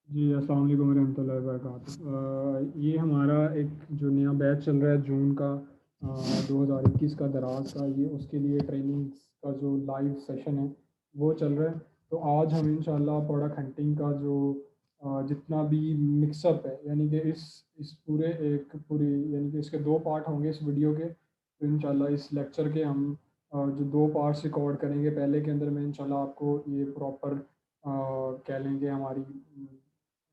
जी, अस्सलाम वालेकुम रहमतुल्लाहि व बरकातहू। ये हमारा एक जो नया बैच चल रहा है जून का 2021 का दराज का, ये उसके लिए ट्रेनिंग्स का जो लाइव सेशन है वो चल रहा है। तो आज हम इंशाल्लाह प्रोडक्ट हंटिंग का जो जितना भी मिक्सअप है, यानी कि इस पूरे एक पूरी यानी कि इसके 2 पार्ट होंगे इस वीडियो के। तो इंशाल्लाह इस लेक्चर के हम जो 2 पार्ट्स रिकॉर्ड करेंगे, पहले के अंदर मैं इंशाल्लाह आपको ये प्रॉपर कह लेंगे हमारी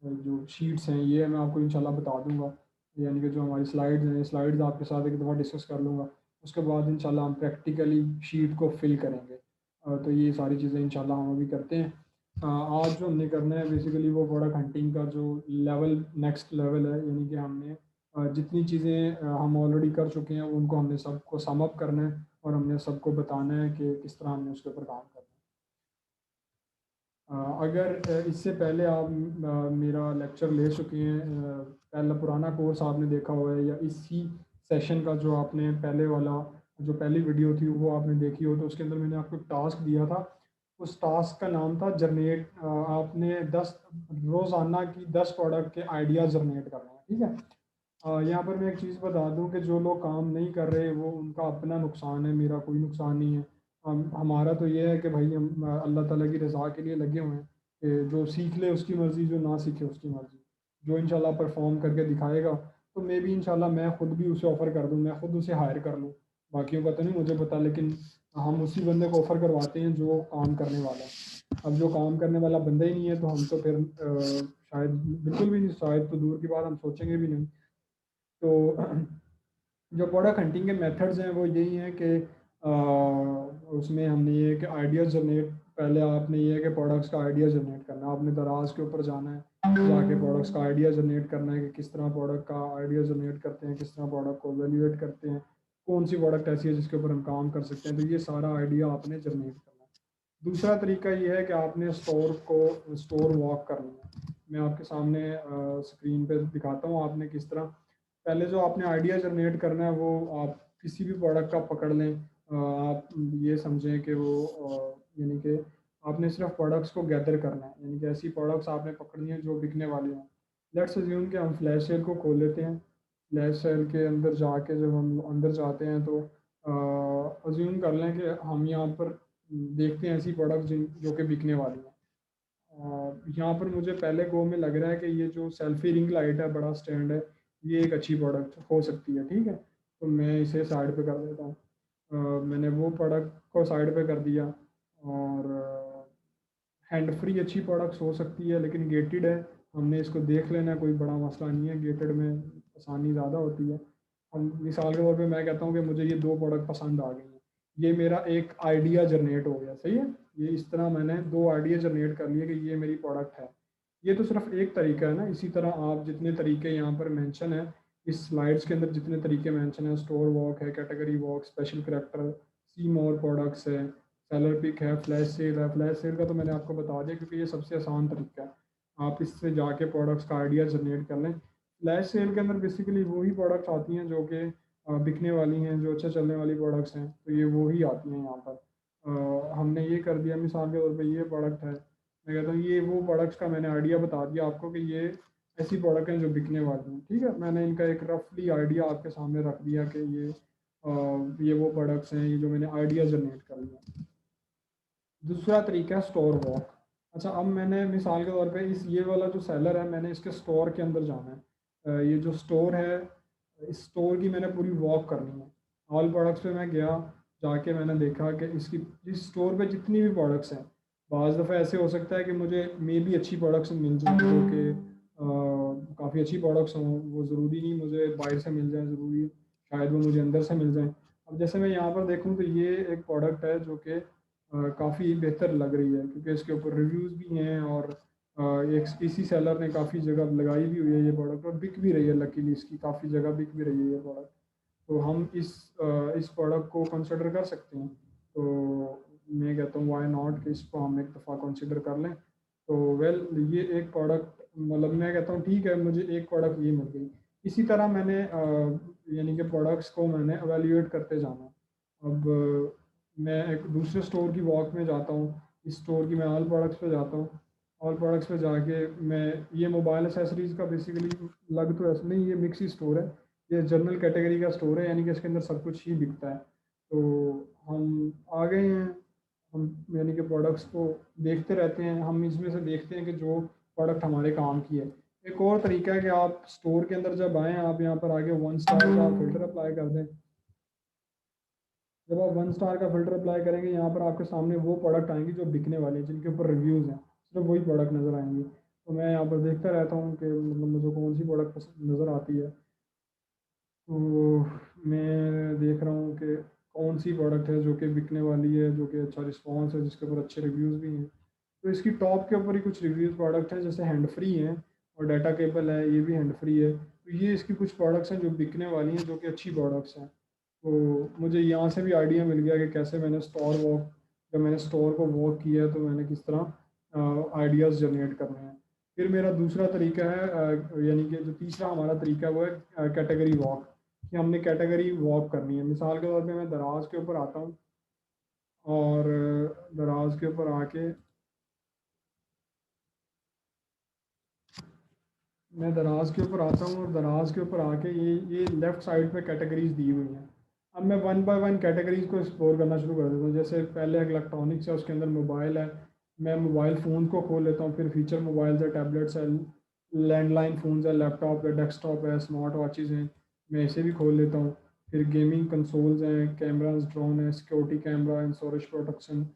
जो शीट्स हैं ये मैं आपको इंशाल्लाह बता दूंगा। यानी कि जो हमारी स्लाइड्स हैं, स्लाइड्स आपके साथ एक दफ़ा डिस्कस कर लूँगा। उसके बाद इंशाल्लाह हम प्रैक्टिकली शीट को फिल करेंगे। तो ये सारी चीज़ें इंशाल्लाह हम अभी करते हैं। आज जो हमने करना है बेसिकली वो प्रोडक्ट हंटिंग का जो लेवल नेक्स्ट लेवल है, यानी कि हमने जितनी चीज़ें हम ऑलरेडी कर चुके हैं उनको हमने सबको सम अप करना है और हमने सबको बताना है कि किस तरह हमने उसके ऊपर काम करना है। अगर इससे पहले आप मेरा लेक्चर ले चुके हैं, पहला पुराना कोर्स आपने देखा हुआ है, या इसी सेशन का जो आपने पहले वाला जो पहली वीडियो थी वो आपने देखी हो, तो उसके अंदर मैंने आपको टास्क दिया था। उस टास्क का नाम था जनरेट। आपने 10 रोज़ाना की 10 प्रोडक्ट के आइडिया जनरेट करना है, ठीक है। यहाँ पर मैं एक चीज़ बता दूँ कि जो लोग काम नहीं कर रहे वो उनका अपना नुकसान है, मेरा कोई नुकसान नहीं है। हमारा तो ये है कि भाई हम अल्लाह ताला की रज़ा के लिए लगे हुए हैं कि जो सीख ले उसकी मर्ज़ी, जो ना सीखे उसकी मर्ज़ी। जो इंशाल्लाह परफ़ॉर्म करके दिखाएगा तो मे बी इंशाल्लाह मैं ख़ुद भी उसे ऑफ़र कर दूँ, मैं ख़ुद उसे हायर कर लूँ। बाकियों का तो नहीं मुझे पता, लेकिन हम उसी बंदे को ऑफ़र करवाते हैं जो काम करने वाला है। अब जो काम करने वाला बंदा ही नहीं है तो हम तो फिर शायद बिल्कुल भी नहीं, शायद तो दूर की बात, हम सोचेंगे भी नहीं। तो जो प्रोडक्ट हंटिंग के मेथड्स हैं वो यही हैं कि उसमें हमने ये कि आइडिया जनरेट, पहले आपने ये है कि प्रोडक्ट्स का आइडिया जनरेट करना है। आपने दराज के ऊपर जाना है, जाके प्रोडक्ट्स का आइडिया जनरेट करना है कि किस तरह प्रोडक्ट का आइडिया जनरेट करते हैं, किस तरह प्रोडक्ट को वैल्यूएट करते हैं, कौन सी प्रोडक्ट ऐसी है जिसके ऊपर हम काम कर सकते हैं। तो ये सारा आइडिया आपने जनरेट करना है। दूसरा तरीका ये है कि आपने स्टोर वॉक करना है। मैं आपके सामने स्क्रीन पे दिखाता हूँ आपने किस तरह। पहले जो आपने आइडिया जनरेट करना है वो आप किसी भी प्रोडक्ट का पकड़ लें। आप ये समझें कि वो यानी कि आपने सिर्फ प्रोडक्ट्स को गैदर करना है, यानी कि ऐसी प्रोडक्ट्स आपने पकड़नी है जो बिकने वाली हों। लेट्स अज्यूम कि हम फ्लैश सेल को खोल लेते हैं। फ्लैश सेल के अंदर जाके जब हम अंदर जाते हैं तो अज्यूम कर लें कि हम यहाँ पर देखते हैं ऐसी प्रोडक्ट्स जिन जो कि बिकने वाली हैं। यहाँ पर मुझे पहले गो में लग रहा है कि ये जो सेल्फी रिंग लाइट है, बड़ा स्टैंड है, ये एक अच्छी प्रोडक्ट हो सकती है, ठीक है। तो मैं इसे साइड पे कर देता हूँ। मैंने वो प्रोडक्ट को साइड पे कर दिया। और हैंड फ्री अच्छी प्रोडक्ट्स हो सकती है लेकिन गेटेड है, हमने इसको देख लेना है, कोई बड़ा मसला नहीं है, गेटेड में आसानी ज़्यादा होती है। हम मिसाल के तौर पे मैं कहता हूँ कि मुझे ये 2 प्रोडक्ट पसंद आ गई हैं, ये मेरा एक आइडिया जनरेट हो गया, सही है। ये इस तरह मैंने 2 आइडिया जनरेट कर लिए कि ये मेरी प्रोडक्ट है। ये तो सिर्फ एक तरीका है ना, इसी तरह आप जितने तरीके यहाँ पर मेंशन है, इस स्लाइड्स के अंदर जितने तरीके मेंशन है, स्टोर वॉक है, कैटेगरी वॉक, स्पेशल करैक्टर, सी मोर प्रोडक्ट्स है, सेलर पिक है, फ्लैश सेल है। फ्लैश सेल का तो मैंने आपको बता दिया क्योंकि ये सबसे आसान तरीका है। आप इससे जाके प्रोडक्ट्स का आइडिया जनरेट कर लें। फ्लैश सेल के अंदर बेसिकली वही प्रोडक्ट्स आती हैं जो कि बिकने वाली हैं, जो अच्छा चलने वाली प्रोडक्ट्स हैं, तो ये वो ही आती हैं यहाँ पर। हमने ये कर दिया, मिसाल के तौर पे ये प्रोडक्ट है, मैं कहता हूँ ये वो प्रोडक्ट्स का मैंने आइडिया बता दिया आपको कि ये ऐसी प्रोडक्ट हैं जो बिकने वाली हैं, ठीक है। मैंने इनका एक रफली आइडिया आपके सामने रख दिया कि ये वो प्रोडक्ट्स हैं, ये जो मैंने आइडिया जनरेट कर लिया। दूसरा तरीका है स्टोर वॉक। अच्छा, अब मैंने मिसाल के तौर पे ये वाला जो सेलर है, मैंने इसके स्टोर के अंदर जाना है। ये जो स्टोर है, इस स्टोर की मैंने पूरी वॉक करनी है। ऑल प्रोडक्ट्स पे मैं गया, जाके मैंने देखा कि इसकी इस स्टोर पे जितनी भी प्रोडक्ट्स हैं, बाज़ दफ़ा ऐसे हो सकता है कि मुझे मे बी अच्छी प्रोडक्ट्स मिल जाए जो कि काफ़ी अच्छी प्रोडक्ट्स हों, वो ज़रूरी नहीं मुझे बाहर से मिल जाए, ज़रूरी है शायद वो मुझे अंदर से मिल जाए। अब जैसे मैं यहाँ पर देखूँ तो ये एक प्रोडक्ट है जो कि काफ़ी बेहतर लग रही है क्योंकि इसके ऊपर रिव्यूज़ भी हैं, और एक इसी सेलर ने काफ़ी जगह लगाई भी हुई है ये प्रोडक्ट, और बिक भी रही है, लकीली इसकी काफ़ी जगह बिक भी रही है ये प्रोडक्ट। तो हम इस प्रोडक्ट को कंसिडर कर सकते हैं। तो मैं कहता हूँ व्हाई नॉट कि इसको हम एक दफ़ा कंसिडर कर लें। तो वेल ये एक प्रोडक्ट, मतलब मैं कहता हूँ ठीक है, मुझे एक प्रोडक्ट ये मिल गई। इसी तरह मैंने यानी कि प्रोडक्ट्स को मैंने एवेल्यूएट करते जाना। अब मैं एक दूसरे स्टोर की वॉक में जाता हूँ, इस स्टोर की मैं ऑल प्रोडक्ट्स पे जाता हूँ। ऑल प्रोडक्ट्स पे जाके मैं ये मोबाइल एसेसरीज़ का बेसिकली लग तो ऐसा नहीं, ये मिक्स ही स्टोर है, ये जनरल कैटेगरी का स्टोर है, यानी कि इसके अंदर सब कुछ ही बिकता है। तो हम आ गए हैं, हम यानी कि प्रोडक्ट्स को देखते रहते हैं, हम इसमें से देखते हैं कि जो प्रोडक्ट हमारे काम की है। एक और तरीका है कि आप स्टोर के अंदर जब आएँ, आप यहाँ पर आके 1 स्टार का फ़िल्टर अप्लाई कर दें। जब आप 1 स्टार का फ़िल्टर अप्लाई करेंगे, यहाँ पर आपके सामने वो प्रोडक्ट आएँगे जो बिकने वाले हैं, जिनके ऊपर रिव्यूज़ हैं, सिर्फ वही प्रोडक्ट नज़र आएँगे। तो मैं यहाँ पर देखता रहता हूँ कि मतलब मुझे कौन सी प्रोडक्ट पसंद नज़र आती है। तो मैं देख रहा हूँ कि कौन सी प्रोडक्ट है जो कि बिकने वाली है, जो कि अच्छा रिस्पॉन्स है, जिसके ऊपर अच्छे रिव्यूज़ भी हैं। तो इसकी टॉप के ऊपर ही कुछ रिव्यूज़ प्रोडक्ट हैं, जैसे हैंड फ्री हैं और डाटा केबल है, ये भी हैंड फ्री है। तो ये इसकी कुछ प्रोडक्ट्स हैं जो बिकने वाली हैं, जो कि अच्छी प्रोडक्ट्स हैं। तो मुझे यहाँ से भी आइडिया मिल गया कि कैसे मैंने स्टोर वॉक, जब मैंने स्टोर को वॉक किया है, तो मैंने किस तरह आइडियाज़ जनरेट करने हैं। फिर मेरा दूसरा तरीका है, यानी कि जो तीसरा हमारा तरीका है वो है कैटेगरी वॉक, कि हमने कैटेगरी वॉक करनी है। मिसाल के तौर पे मैं दराज के ऊपर आता हूँ और दराज के ऊपर आके मैं दराज के ऊपर आता हूँ और दराज के ऊपर आके ये लेफ़्ट साइड पे कैटेगरीज दी हुई हैं। अब मैं वन बाय वन कैटेगरीज को एक्सप्लोर करना शुरू कर देता हूँ। जैसे पहले इलेक्ट्रॉनिक्स है, उसके अंदर मोबाइल है, मैं मोबाइल फ़ोन को खोल लेता हूँ। फिर फीचर मोबाइल्स है, टैबलेट्स है, लैंडलाइन फ़ोन्स है, लैपटॉप है, डेस्कटॉप है, स्मार्ट वॉचेज़ हैं, मैं इसे भी खोल लेता हूँ। फिर गेमिंग कंसोल्स हैं, कैमराज, ड्रोन है, सिक्योरिटी कैमरा, इंश्योरेंस प्रोटेक्शन,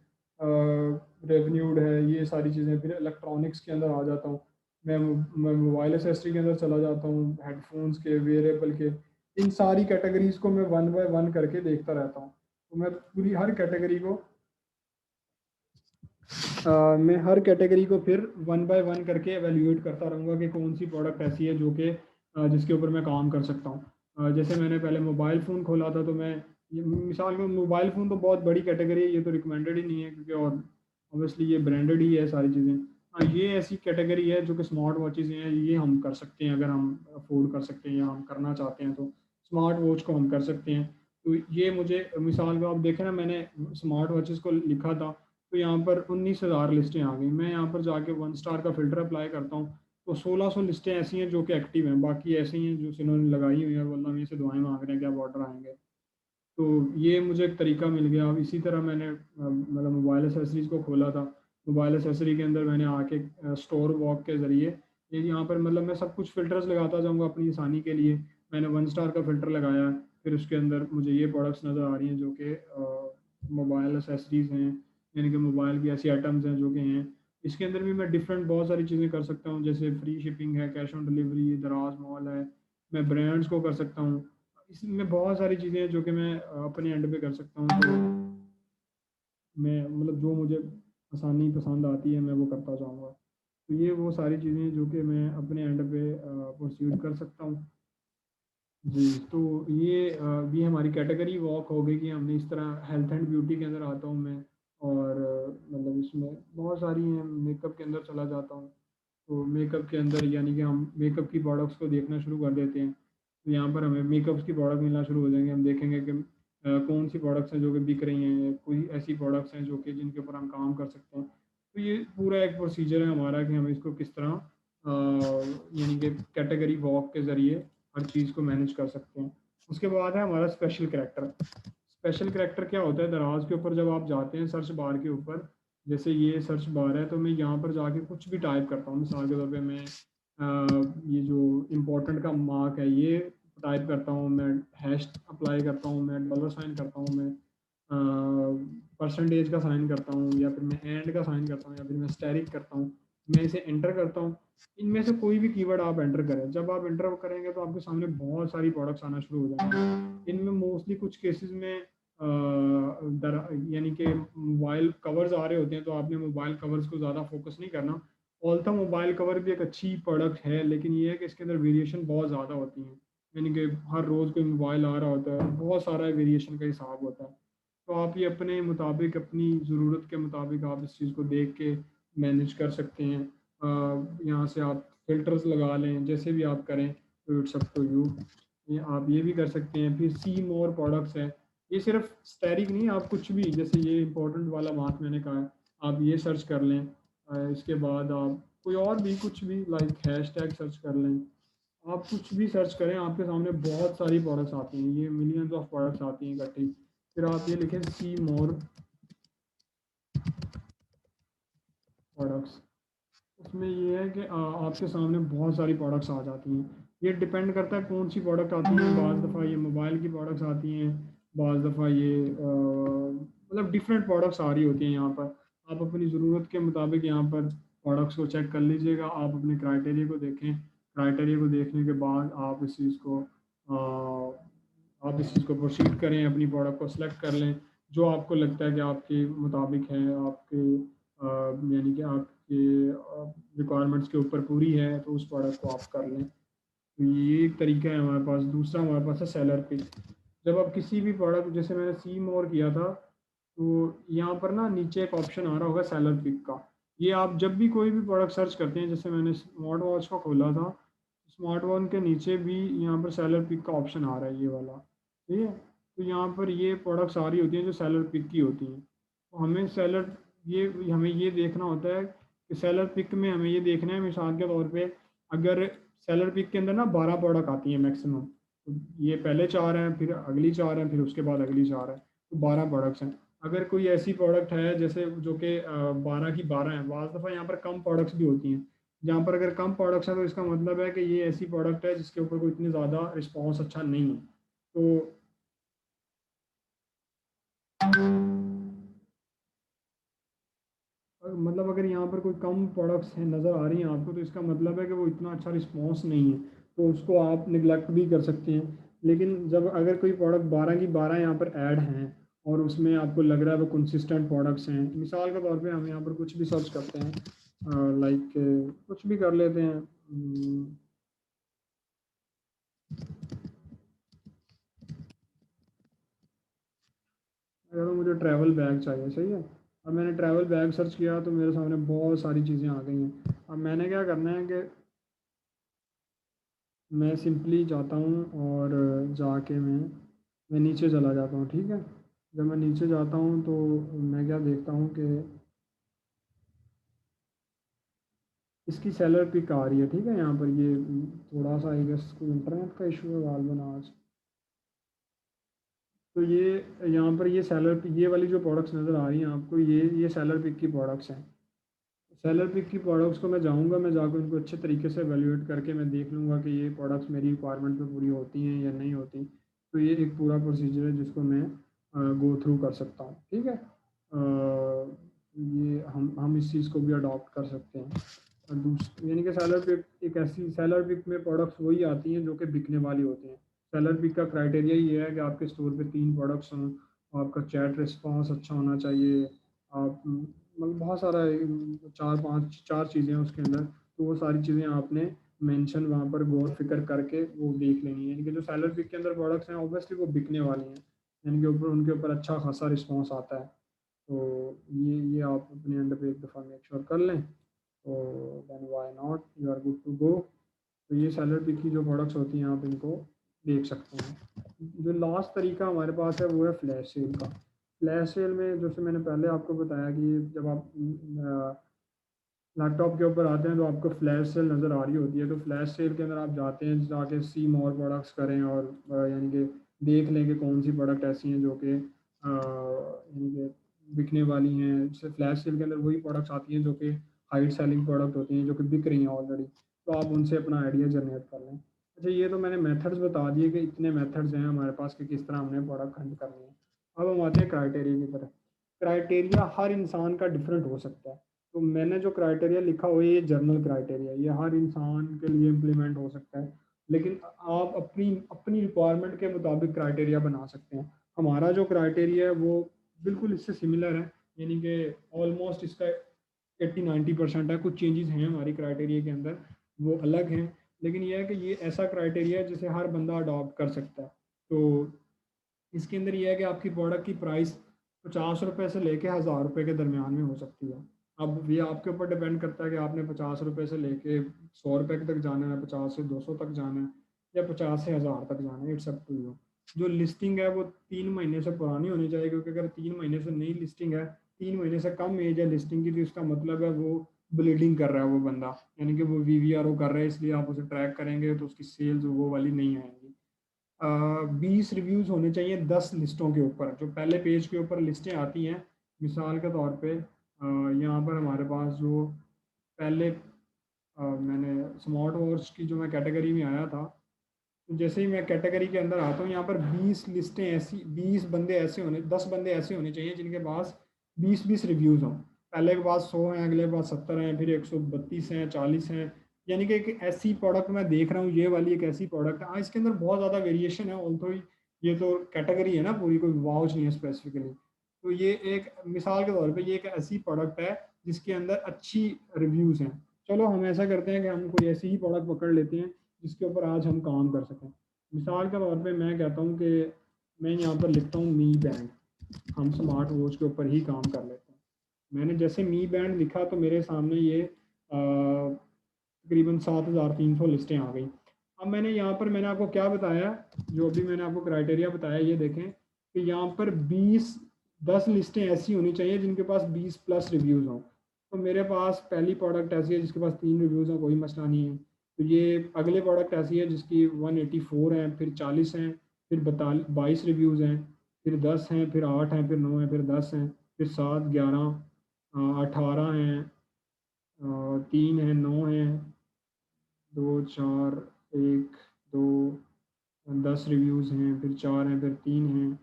रेवन्यूड है, ये सारी चीज़ें। फिर इलेक्ट्रॉनिक्स के अंदर आ जाता हूँ, मैं मोबाइल एसेसरी के अंदर चला जाता हूँ, हेडफोन्स के, वेयरेबल के। इन सारी कैटेगरीज़ को मैं वन बाय वन करके देखता रहता हूँ। तो मैं पूरी हर कैटेगरी को मैं हर कैटेगरी को फिर वन बाय वन करके एवेल्यूएट करता रहूँगा कि कौन सी प्रोडक्ट ऐसी है जो कि जिसके ऊपर मैं काम कर सकता हूँ। जैसे मैंने पहले मोबाइल फ़ोन खोला था, तो मैं ये मिसाल में मोबाइल फ़ोन तो बहुत बड़ी कैटेगरी है, ये तो रिकमेंडेड ही नहीं है, क्योंकि और ऑब्वियसली ये ब्रांडेड ही है सारी चीज़ें। हाँ, ये ऐसी कैटेगरी है जो कि स्मार्ट वॉचेज़ हैं, ये हम कर सकते हैं, अगर हम अफ़ोर्ड कर सकते हैं या हम करना चाहते हैं, तो स्मार्ट वॉच को हम कर सकते हैं। तो ये मुझे मिसाल में आप देखें ना, मैंने स्मार्ट वॉचेज़ को लिखा था, तो यहाँ पर 19,000 लिस्टें आ गई। मैं यहाँ पर जाके 1 स्टार का फ़िल्टर अप्लाई करता हूँ, तो 1600 लिस्टें ऐसी हैं जो कि एक्टिव हैं, बाकी ऐसी हैं जो जिन्होंने लगाई हुई हैं और अल्लाह मियाँ से दुआएँ माँग रहे हैं कि अब ऑर्डर आएँगे। तो ये मुझे एक तरीका मिल गया। अब इसी तरह मैंने मतलब मोबाइल एक्सेसरीज़ को खोला था। मोबाइल एक्सेसरी के अंदर मैंने आके स्टोर वॉक के ज़रिए ये यहाँ पर मतलब मैं सब कुछ फ़िल्टर्स लगाता जाऊँगा अपनी आसानी के लिए। मैंने 1 स्टार का फ़िल्टर लगाया है, फिर उसके अंदर मुझे ये प्रोडक्ट्स नज़र आ रही हैं जो कि मोबाइल एक्सेसरीज़ हैं, यानी कि मोबाइल की ऐसी आइटम्स हैं जो कि हैं। इसके अंदर भी मैं डिफरेंट बहुत सारी चीज़ें कर सकता हूँ, जैसे फ्री शिपिंग है, कैश ऑन डिलीवरी, दराज मॉल है, मैं ब्रांड्स को कर सकता हूँ। इसमें बहुत सारी चीज़ें हैं जो कि मैं अपने एंड पे कर सकता हूँ, तो मैं मतलब जो मुझे आसानी पसंद आती है मैं वो करता जाऊँगा। तो ये वो सारी चीज़ें हैं जो कि मैं अपने एंड पे प्रोसीड कर सकता हूँ। जी, तो ये हमारी कैटेगरी वॉक हो गई कि हमने इस तरह हेल्थ एंड ब्यूटी के अंदर आता हूँ मैं, और मतलब इसमें बहुत सारी हैं, मेकअप के अंदर चला जाता हूँ। तो मेकअप के अंदर यानी कि हम मेकअप की प्रोडक्ट्स को देखना शुरू कर देते हैं। तो यहाँ पर हमें मेकअप्स की प्रोडक्ट मिलना शुरू हो जाएँगे। हम देखेंगे कि कौन सी प्रोडक्ट्स हैं जो कि बिक रही हैं, कोई ऐसी प्रोडक्ट्स हैं जो कि जिनके ऊपर हम काम कर सकते हैं। तो ये पूरा एक प्रोसीजर है हमारा कि हम इसको किस तरह यानी कि कैटेगरी वॉक के ज़रिए हर चीज़ को मैनेज कर सकते हैं। उसके बाद है हमारा स्पेशल करैक्टर। स्पेशल करैक्टर क्या होता है, दराज़ के ऊपर जब आप जाते हैं सर्च बार के ऊपर, जैसे ये सर्च बार है, तो मैं यहाँ पर जाके कुछ भी टाइप करता हूँ। मिसाल के तौर पे मैं ये जो इम्पोर्टेंट का मार्क है ये टाइप करता हूँ, मैं हैश अप्लाई करता हूँ, मैं डॉलर साइन करता हूँ, मैं परसेंटेज का साइन करता हूँ, या फिर मैं एंड का साइन करता हूँ, या फिर मैं स्टैरिक करता हूँ। मैं इसे एंटर करता हूँ। इनमें से कोई भी कीवर्ड आप एंटर करें, जब आप एंटर करेंगे तो आपके सामने बहुत सारी प्रोडक्ट्स आना शुरू हो जाएँगे। इनमें मोस्टली कुछ केसेज़ में यानी कि मोबाइल कवर्स आ रहे होते हैं, तो आपने मोबाइल कवर्स को ज़्यादा फ़ोकस नहीं करना। ऑल्थो मोबाइल कवर भी एक अच्छी प्रोडक्ट है, लेकिन ये है कि इसके अंदर वेरिएशन बहुत ज़्यादा होती हैं। यानी कि हर रोज़ कोई मोबाइल आ रहा होता है, बहुत सारा वेरिएशन का हिसाब होता है। तो आप ये अपने मुताबिक, अपनी ज़रूरत के मुताबिक आप इस चीज़ को देख के मैनेज कर सकते हैं। यहाँ से आप फ़िल्टर्स लगा लें, जैसे भी आप करें, तो इट्स अप टू यू। ये आप ये भी कर सकते हैं। फिर सी मोर प्रोडक्ट्स हैं। ये सिर्फ़ स्टैटिक नहीं, आप कुछ भी, जैसे ये इम्पोर्टेंट वाला मार्क मैंने कहा है, आप ये सर्च कर लें। इसके बाद आप कोई और भी कुछ भी लाइक हैशटैग सर्च कर लें, आप कुछ भी सर्च करें आपके सामने बहुत सारी प्रोडक्ट्स आती हैं, ये मिलियंस ऑफ प्रोडक्ट्स आती हैं इकट्ठी। फिर आप ये लिखें सी मोर प्रोडक्ट्स, उसमें ये है कि आपके सामने बहुत सारी प्रोडक्ट्स आ जाती हैं। ये डिपेंड करता है कौन सी प्रोडक्ट आती है, बाज़ दफ़ा ये मोबाइल की प्रोडक्ट्स आती हैं, बाज़ दफ़ा ये मतलब डिफरेंट प्रोडक्ट्स आ रही होती हैं यहाँ पर। आप अपनी ज़रूरत के मुताबिक यहाँ पर प्रोडक्ट्स को चेक कर लीजिएगा, आप अपने क्राइटेरिया को देखें, क्राइटेरिया को देखने के बाद आप इस चीज़ को प्रोसीड करें, अपनी प्रोडक्ट को सिलेक्ट कर लें जो आपको लगता है कि आपके मुताबिक है, आपके यानी कि आपके रिक्वायरमेंट्स के ऊपर पूरी है, तो उस प्रोडक्ट को आप कर लें। तो ये एक तरीका है हमारे पास। दूसरा हमारे पास है सेलर पिक। जब आप किसी भी प्रोडक्ट, जैसे मैंने सी मोर किया था, तो यहाँ पर ना नीचे एक ऑप्शन आ रहा होगा सेलर पिक का। ये आप जब भी कोई भी प्रोडक्ट सर्च करते हैं, जैसे मैंने स्मार्ट वॉच का खोला था, स्मार्ट वॉच के नीचे भी यहाँ पर सेलर पिक का ऑप्शन आ रहा है, ये वाला, ठीक है। तो यहाँ पर ये प्रोडक्ट्स आ रही होती हैं जो सेलर पिक की होती हैं। तो हमें ये देखना होता है कि सेलर पिक में हमें ये देखना है, मिसाल के तौर पे अगर सेलर पिक के अंदर ना 12 प्रोडक्ट आती हैं मैक्सिमम, तो ये पहले 4 हैं, फिर अगली 4 हैं, फिर उसके बाद अगली 4 है, तो 12 प्रोडक्ट्स हैं। अगर कोई ऐसी प्रोडक्ट है जैसे जो कि 12 की 12 हैं, बाज़ दफ़ा यहाँ पर कम प्रोडक्ट्स भी होती हैं, जहाँ पर अगर कम प्रोडक्ट्स हैं तो इसका मतलब है कि ये ऐसी प्रोडक्ट है जिसके ऊपर कोई इतनी ज़्यादा रिस्पॉन्स अच्छा नहीं है। तो मतलब अगर यहाँ पर कोई कम प्रोडक्ट्स हैं नज़र आ रही हैं आपको, तो इसका मतलब है कि वो इतना अच्छा रिस्पॉन्स नहीं है, तो उसको आप निगलेक्ट भी कर सकते हैं। लेकिन जब अगर कोई प्रोडक्ट 12 की 12 यहाँ पर ऐड हैं और उसमें आपको लग रहा है वो कंसिस्टेंट प्रोडक्ट्स हैं, मिसाल के तौर पे हम यहाँ पर कुछ भी सर्च करते हैं, लाइक कुछ भी कर लेते हैं, अगर मुझे ट्रैवल बैग चाहिए, सही है। अब मैंने ट्रैवल बैग सर्च किया तो मेरे सामने बहुत सारी चीज़ें आ गई हैं। अब मैंने क्या करना है कि मैं सिंपली जाता हूँ और जाके मैं नीचे चला जाता हूँ, ठीक है। जब मैं नीचे जाता हूँ तो मैं क्या देखता हूँ कि इसकी सेलर पिक आ रही है, ठीक है। यहाँ पर ये थोड़ा सा आई गेस कोई इंटरनेट का इशू है गालबन आज। तो यहाँ पर ये वाली जो प्रोडक्ट्स नज़र आ रही हैं आपको, ये सेलर पिक की प्रोडक्ट्स हैं। सेलर पिक की प्रोडक्ट्स को मैं जाऊंगा, मैं जाकर उनको अच्छे तरीके से वैल्यूएट करके मैं देख लूँगा कि ये प्रोडक्ट्स मेरी रिक्वायरमेंट पे पूरी होती हैं या नहीं होती। तो ये एक पूरा प्रोसीजर है जिसको मैं गो थ्रू कर सकता हूँ, ठीक है। ये हम इस चीज़ को भी अडॉप्ट कर सकते हैं। और दूसरी यानी कि सेलर पिक एक ऐसी, सेलर पिक में प्रोडक्ट्स वही आती हैं जो कि बिकने वाली होती हैं। सेलर पिक का क्राइटेरिया ये है कि आपके स्टोर पे 3 प्रोडक्ट्स हों, आपका चैट रिस्पॉन्स अच्छा होना चाहिए, आप मतलब बहुत सारा 4 चीज़ें हैं उसके अंदर, तो वो सारी चीज़ें आपने मेंशन वहाँ पर गौर फिक्र करके वो देख लेनी है। यानी कि जो सेलर पिक के अंदर प्रोडक्ट्स हैं ऑब्वियसली वो बिकने वाली हैं, यानी कि ऊपर उनके ऊपर अच्छा खासा रिस्पॉन्स आता है। तो ये आप अपने एंड पे एक दफ़ा मेक श्योर कर लें, तो then why not, you are good to go. तो ये सेलर पिक की जो प्रोडक्ट्स होती हैं आप इनको देख सकते हैं। जो लास्ट तरीका हमारे पास है वो है फ्लैश सेल का। फ्लैश सेल में जैसे मैंने पहले आपको बताया कि जब आप लैपटॉप के ऊपर आते हैं तो आपको फ्लैश सेल नज़र आ रही होती है, तो फ्लैश सेल के अंदर आप जाते हैं, जाके सी मोर प्रोडक्ट्स करें और यानी कि देख लें कि कौन सी प्रोडक्ट ऐसी हैं जो कि यानी कि बिकने वाली हैं। जैसे फ्लैश सेल के अंदर वही प्रोडक्ट्स आती हैं जो कि हाइट सेलिंग प्रोडक्ट होती हैं, जो कि बिक रही हैं ऑलरेडी, तो आप उनसे अपना आइडिया जनरेट कर लें। अच्छा, ये तो मैंने मेथड्स बता दिए कि इतने मेथड्स हैं हमारे पास कि किस तरह हमने प्रोडक्ट खरीद करनी है। अब हम आते हैं क्राइटेरिया की तरफ। क्राइटेरिया हर इंसान का डिफरेंट हो सकता है। तो मैंने जो क्राइटेरिया लिखा हुआ है ये जर्नल क्राइटेरिया, ये हर इंसान के लिए इम्प्लीमेंट हो सकता है, लेकिन आप अपनी अपनी रिक्वायरमेंट के मुताबिक क्राइटेरिया बना सकते हैं। हमारा जो क्राइटेरिया है वो बिल्कुल इससे सिमिलर है, यानी कि ऑलमोस्ट इसका 80-90% है। कुछ चेंजेस हैं हमारी क्राइटेरिया के अंदर, वो अलग हैं, लेकिन यह है कि ये ऐसा क्राइटेरिया है जिसे हर बंदा अडॉप्ट कर सकता है। तो इसके अंदर यह है कि आपकी प्रोडक्ट की प्राइस 50 रुपये से लेके 1000 रुपये के दरमियान में हो सकती है। अब ये आपके ऊपर डिपेंड करता है कि आपने 50 रुपये से लेके 100 रुपये तक जाना है, 50 से 200 तक जाना है, या 50 से 1000 तक जाना है, इट्स अप टू यू। जो लिस्टिंग है वो 3 महीने से पुरानी होनी चाहिए, क्योंकि अगर 3 महीने से नई लिस्टिंग है, 3 महीने से कम एज है लिस्टिंग की, तो इसका मतलब है वो ब्लीडिंग कर रहा है वो बंदा, यानी कि वो VVRO कर रहा है, इसलिए आप उसे ट्रैक करेंगे तो उसकी सेल्स वो वाली नहीं आएंगी। 20 रिव्यूज़ होने चाहिए 10 लिस्टों के ऊपर। जो पहले पेज के ऊपर लिस्टें आती हैं, मिसाल के तौर पे यहाँ पर हमारे पास जो पहले मैंने स्मार्ट वॉच की जो मैं कैटेगरी में आया था, तो जैसे ही मैं कैटेगरी के अंदर आता हूँ, यहाँ पर 20 लिस्टें ऐसी, 20 बंदे ऐसे होने, 10 बंदे ऐसे होने चाहिए जिनके पास 20-20 रिव्यूज़ हों। पहले के पास 100 हैं, अगले के पास 70 हैं, फिर 132 हैं, 40 हैं। यानी कि एक ऐसी प्रोडक्ट मैं देख रहा हूँ, ये वाली एक ऐसी प्रोडक्ट है। हाँ, इसके अंदर बहुत ज़्यादा वेरिएशन है, ऑल्थो ये तो कैटेगरी है ना पूरी, कोई वाउच नहीं है स्पेसिफिकली। तो ये एक मिसाल के तौर पे ये एक ऐसी प्रोडक्ट है जिसके अंदर अच्छी रिव्यूज़ हैं। चलो हम ऐसा करते हैं कि हम कोई ऐसी ही प्रोडक्ट पकड़ लेते हैं जिसके ऊपर आज हम काम कर सकें। मिसाल के तौर पे मैं कहता हूँ कि मैं यहाँ पर लिखता हूँ मी बैंड, हम स्मार्ट वॉच के ऊपर ही काम कर लेते हैं। मैंने जैसे मी बैंड लिखा तो मेरे सामने ये तकरीबन 7,300 लिस्टें आ गई। अब मैंने आपको क्या बताया, जो अभी मैंने आपको क्राइटेरिया बताया, ये देखें कि यहाँ पर 10 लिस्टें ऐसी होनी चाहिए जिनके पास 20 प्लस रिव्यूज़ हों। तो मेरे पास पहली प्रोडक्ट ऐसी है जिसके पास 3 रिव्यूज़ हैं, कोई मसला नहीं है। तो ये अगले प्रोडक्ट ऐसी है जिसकी 184 हैं, फिर 40 हैं, फिर 22 रिव्यूज़ हैं, फिर 10 हैं, फिर 8 हैं, फिर 9 हैं, फिर 10 हैं, फिर 7, 11, 18 हैं, 3 हैं, 9 हैं, 2, 4, 1, 2, 10 रिव्यूज़ हैं, फिर 4 हैं, फिर 3 हैं।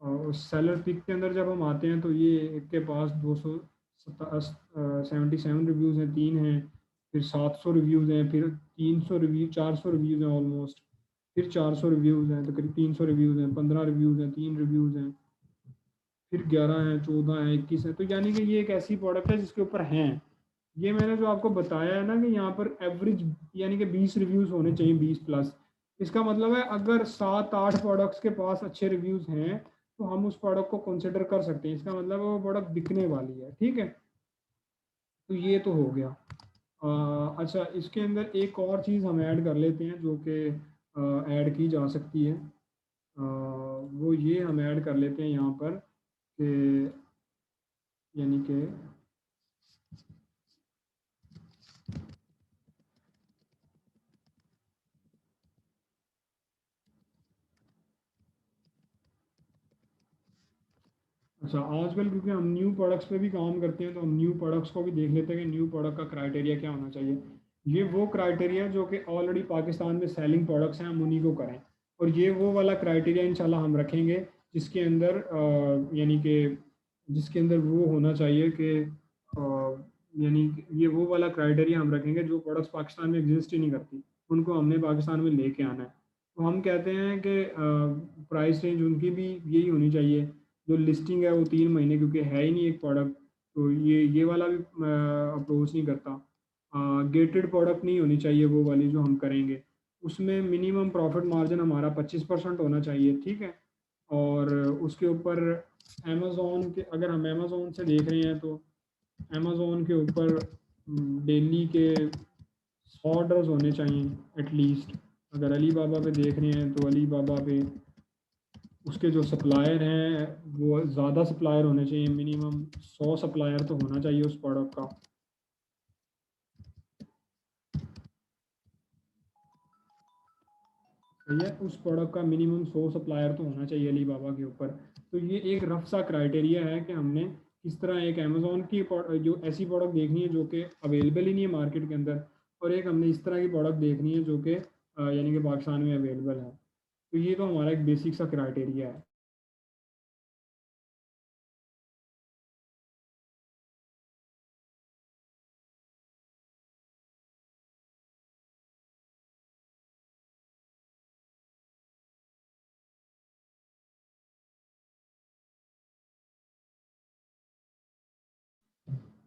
और सेलर पिक के अंदर जब हम आते हैं तो ये एक के पास 277 रिव्यूज़ हैं, 3 हैं, फिर 700 रिव्यूज़ हैं, फिर 300 रिव्यू 400 रिव्यूज़ हैं ऑलमोस्ट, फिर 400 रिव्यूज़ हैं, तो करीब 300 रिव्यूज़ हैं, 15 रिव्यूज़ हैं, 3 रिव्यूज़ हैं, फिर 11 हैं, 14 हैं, 21 हैं। तो यानी कि ये एक ऐसी प्रोडक्ट है जिसके ऊपर हैं, ये मैंने जो आपको बताया है ना कि यहाँ पर एवरेज यानी कि 20 रिव्यूज़ होने चाहिए, 20 प्लस। इसका मतलब है अगर 7-8 प्रोडक्ट्स के पास अच्छे रिव्यूज़ हैं तो हम उस प्रोडक्ट को कंसिडर कर सकते हैं, इसका मतलब है वो प्रोडक्ट बिकने वाली है, ठीक है। तो ये तो हो गया। अच्छा, इसके अंदर एक और चीज़ हम ऐड कर लेते हैं जो कि ऐड की जा सकती है। वो ये हम ऐड कर लेते हैं यहाँ पर कि यानी कि अच्छा, आजकल क्योंकि हम न्यू प्रोडक्ट्स पे भी काम करते हैं तो हम न्यू प्रोडक्ट्स को भी देख लेते हैं कि न्यू प्रोडक्ट का क्राइटेरिया क्या होना चाहिए। ये वो क्राइटेरिया जो कि ऑलरेडी पाकिस्तान में सेलिंग प्रोडक्ट्स हैं, हम उन्हीं को करें। और ये वो वाला क्राइटेरिया इंशाल्लाह हम रखेंगे जिसके अंदर यानी कि जिसके अंदर वो होना चाहिए कि यानी कि ये वो वाला क्राइटेरिया हम रखेंगे जो प्रोडक्ट्स पाकिस्तान में एग्जिस्ट ही नहीं करती, उनको हमने पाकिस्तान में लेके आना है। तो हम कहते हैं कि प्राइस रेंज उनकी भी यही होनी चाहिए। जो लिस्टिंग है वो 3 महीने, क्योंकि है ही नहीं एक प्रोडक्ट, तो ये वाला भी अप्रोच नहीं करता। गेटेड प्रोडक्ट नहीं होनी चाहिए वो वाली जो हम करेंगे, उसमें मिनिमम प्रॉफिट मार्जिन हमारा 25% होना चाहिए, ठीक है। और उसके ऊपर अमेज़ोन के, अगर हम अमेज़ोन से देख रहे हैं तो अमेज़ोन के ऊपर डेली के 100 ऑर्डर्स होने चाहिए एटलीस्ट। अगर अली बाबा पे देख रहे हैं तो अली बाबा पे उसके जो सप्लायर हैं वो ज़्यादा सप्लायर होने चाहिए, मिनिमम 100 सप्लायर तो होना चाहिए उस प्रोडक्ट का। सही है, उस प्रोडक्ट का मिनिमम 100 सप्लायर तो होना चाहिए अली बाबा के ऊपर। तो ये एक रफ सा क्राइटेरिया है कि हमने किस तरह एक अमेज़ोन की जो ऐसी प्रोडक्ट देखनी है जो कि अवेलेबल ही नहीं है मार्केट के अंदर, और एक हमने इस तरह की प्रोडक्ट देखनी है जो कि यानी कि पाकिस्तान में अवेलेबल है। तो ये तो हमारा एक बेसिक सा क्राइटेरिया है।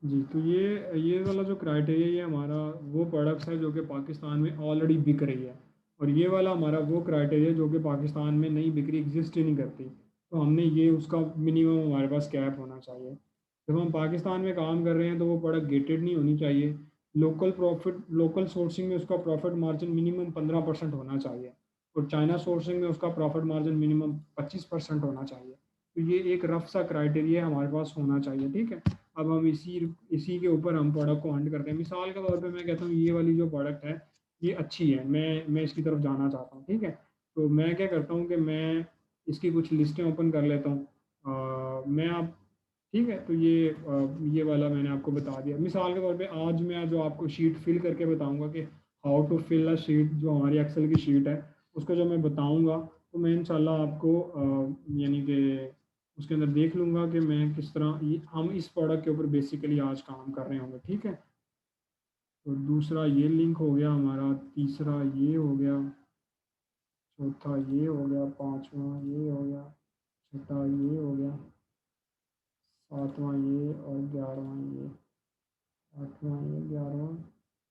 जी, तो ये वाला जो क्राइटेरिया, ये हमारा वो प्रोडक्ट्स है जो कि पाकिस्तान में ऑलरेडी बिक रही है, और ये वाला हमारा वो क्राइटेरिया जो कि पाकिस्तान में नहीं बिक रही, एग्जिस्ट ही नहीं करती। तो हमने ये उसका मिनिमम हमारे पास कैप होना चाहिए। जब हम पाकिस्तान में काम कर रहे हैं तो वो प्रोडक्ट गेटेड नहीं होनी चाहिए। लोकल सोर्सिंग में उसका प्रॉफिट मार्जिन मिनिमम 15% होना चाहिए, और चाइना सोर्सिंग में उसका प्रॉफिट मार्जिन मिनिमम 25% होना चाहिए। तो ये एक रफ सा क्राइटेरिया हमारे पास होना चाहिए, ठीक है। अब हम इसी के ऊपर हम प्रोडक्ट को हंट करते हैं। मिसाल के तौर पे मैं कहता हूँ ये वाली जो प्रोडक्ट है ये अच्छी है, मैं इसकी तरफ जाना चाहता हूँ, ठीक है। तो मैं क्या करता हूँ कि मैं इसकी कुछ लिस्टें ओपन कर लेता हूँ। मैं आप ठीक है, तो ये वाला मैंने आपको बता दिया। मिसाल के तौर पे आज मैं जो आपको शीट फिल करके बताऊंगा कि how to fill a sheet, जो हमारी एक्सेल की शीट है उसको जो मैं बताऊंगा, तो मैं इंशाल्लाह आपको यानी कि उसके अंदर देख लूँगा कि मैं किस तरह हम इस प्रोडक्ट के ऊपर बेसिकली आज काम कर रहे होंगे, ठीक है। तो दूसरा ये लिंक हो गया हमारा, तीसरा ये हो गया, चौथा ये हो गया, पांचवा ये हो गया, छठा ये हो गया, सातवां ये और 11वां ये, 8वां ये, 11वां,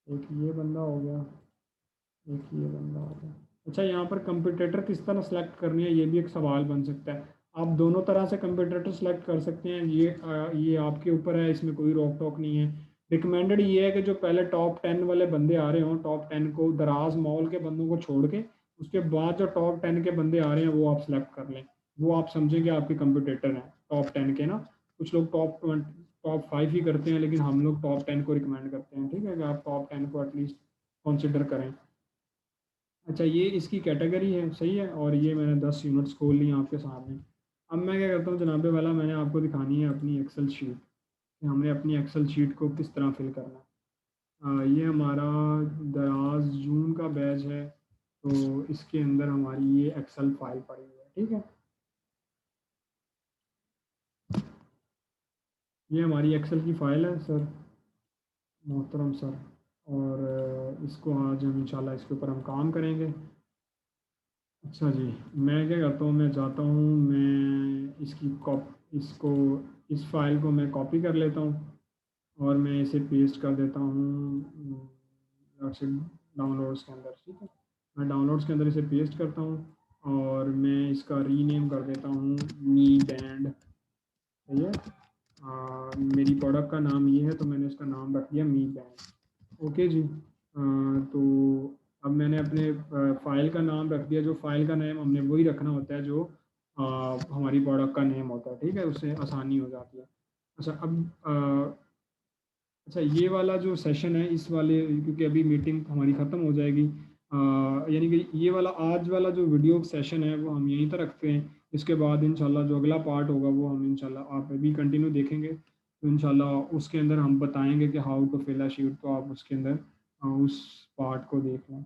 एक ये बंदा हो गया, एक ये बंदा हो गया। अच्छा, यहाँ पर कंपटीटर किस तरह सेलेक्ट करनी है ये भी एक सवाल बन सकता है। आप दोनों तरह से कंपटीटर सेलेक्ट कर सकते हैं, ये आपके ऊपर है, इसमें कोई रोक टोक नहीं है। रिकमेंडेड ये है कि जो पहले टॉप 10 वाले बंदे आ रहे हों, टॉप 10 को दराज मॉल के बंदों को छोड़ के उसके बाद जो टॉप 10 के बंदे आ रहे हैं वो आप सेलेक्ट कर लें। वो आप समझेंगे आपके कंपटीटर हैं टॉप 10 के ना। कुछ लोग टॉप 5 ही करते हैं, लेकिन हम लोग टॉप 10 को रिकमेंड करते हैं, ठीक है, कि आप टॉप 10 को एटलीस्ट कंसिडर करें। अच्छा, ये इसकी कैटेगरी है, सही है। और ये मैंने 10 यूनिट्स खोल ली आपके सामने। अब मैं क्या करता हूँ जनाबे वाला, मैंने आपको दिखानी है अपनी एक्सेल शीट कि हमने अपनी एक्सेल शीट को किस तरह फिल करना है। ये हमारा दराज जून का बैच है, तो इसके अंदर हमारी ये एक्सेल फाइल पड़ी हुई है, ठीक है। ये हमारी एक्सेल की फ़ाइल है सर, मोहतरम सर। और इसको आज हम इंशाल्लाह इसके ऊपर हम काम करेंगे। अच्छा जी, मैं क्या करता हूँ, मैं जाता हूँ, मैं इसको इस फाइल को मैं कॉपी कर लेता हूँ और मैं इसे पेस्ट कर देता हूँ डाउनलोड्स के अंदर, ठीक है। मैं डाउनलोड्स के अंदर इसे पेस्ट करता हूँ और मैं इसका रीनेम कर देता हूँ मी बैंड, सही है। मेरी प्रोडक्ट का नाम ये है तो मैंने इसका नाम रख दिया मी बैंड, ओके जी। तो अब मैंने अपने फाइल का नाम रख दिया। जो फाइल का नेम हमने वही रखना होता है जो हमारी प्रोडक्ट का नेम होता है, ठीक है, उससे आसानी हो जाती है। अच्छा, अब अच्छा, ये वाला जो सेशन है इस वाले, क्योंकि अभी मीटिंग हमारी ख़त्म हो जाएगी, यानी कि ये वाला आज वाला जो वीडियो सेशन है वो हम यहीं तक रखते हैं। इसके बाद इंशाल्लाह जो अगला पार्ट होगा वो हम इंशाल्लाह आप अभी कंटिन्यू देखेंगे, तो इंशाल्लाह उसके अंदर हम बताएंगे कि how to fill a sheet, तो आप उसके अंदर उस पार्ट को देख लें।